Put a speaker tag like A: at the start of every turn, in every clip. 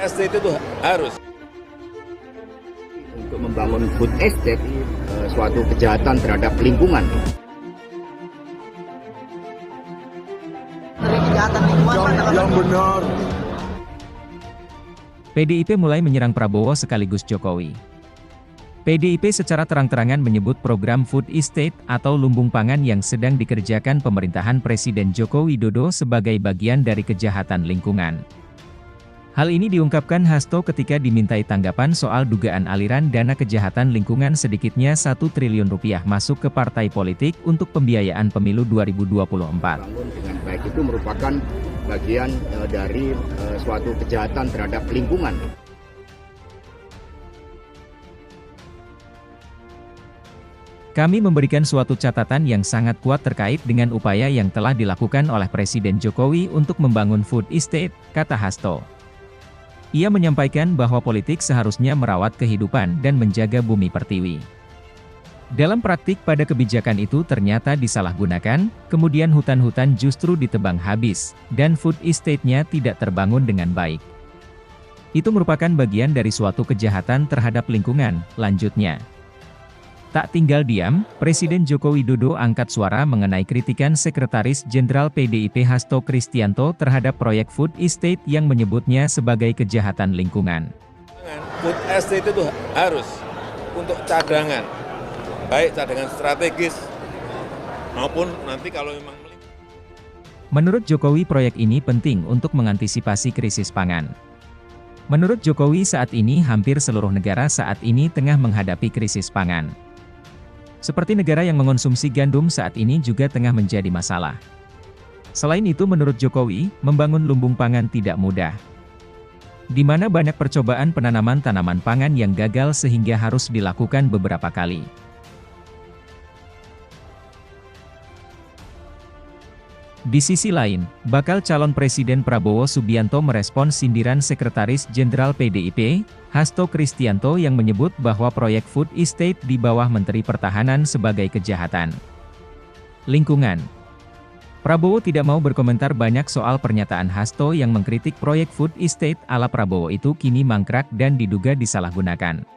A: estate itu harus.
B: Untuk membangun food estate, suatu kejahatan terhadap lingkungan.
C: Dari kejahatan lingkungan
D: yang benar.
E: PDIP mulai menyerang Prabowo sekaligus Jokowi. PDIP secara terang-terangan menyebut program food estate atau lumbung pangan yang sedang dikerjakan pemerintahan Presiden Joko Widodo sebagai bagian dari kejahatan lingkungan. Hal ini diungkapkan Hasto ketika dimintai tanggapan soal dugaan aliran dana kejahatan lingkungan sedikitnya 1 triliun rupiah masuk ke partai politik untuk pembiayaan pemilu 2024.
B: Bangun dengan baik itu merupakan bagian dari suatu kejahatan terhadap lingkungan.
E: Kami memberikan suatu catatan yang sangat kuat terkait dengan upaya yang telah dilakukan oleh Presiden Jokowi untuk membangun food estate, kata Hasto. Ia menyampaikan bahwa politik seharusnya merawat kehidupan dan menjaga bumi pertiwi. Dalam praktik pada kebijakan itu ternyata disalahgunakan, kemudian hutan-hutan justru ditebang habis, dan food estate-nya tidak terbangun dengan baik. Itu merupakan bagian dari suatu kejahatan terhadap lingkungan, lanjutnya. Tak tinggal diam, Presiden Joko Widodo angkat suara mengenai kritikan Sekretaris Jenderal PDIP Hasto Kristianto terhadap proyek food estate yang menyebutnya sebagai kejahatan lingkungan.
A: Food estate itu harus untuk cadangan, baik cadangan strategis maupun nanti kalau memang.
E: Menurut Jokowi proyek ini penting untuk mengantisipasi krisis pangan. Menurut Jokowi saat ini hampir seluruh negara saat ini tengah menghadapi krisis pangan. Seperti negara yang mengonsumsi gandum saat ini juga tengah menjadi masalah. Selain itu menurut Jokowi, membangun lumbung pangan tidak mudah. Di mana banyak percobaan penanaman tanaman pangan yang gagal sehingga harus dilakukan beberapa kali. Di sisi lain, bakal calon Presiden Prabowo Subianto merespons sindiran Sekretaris Jenderal PDIP, Hasto Kristianto yang menyebut bahwa proyek food estate di bawah Menteri Pertahanan sebagai kejahatan lingkungan. Prabowo tidak mau berkomentar banyak soal pernyataan Hasto yang mengkritik proyek food estate ala Prabowo itu kini mangkrak dan diduga disalahgunakan.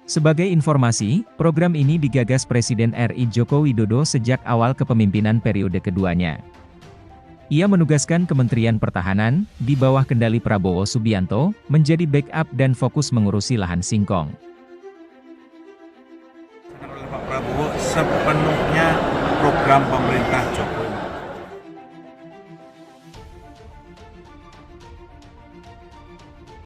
E: Sebagai informasi, program ini digagas Presiden RI Joko Widodo sejak awal kepemimpinan periode keduanya. Ia menugaskan Kementerian Pertahanan, di bawah kendali Prabowo Subianto, menjadi backup dan fokus mengurusi lahan singkong.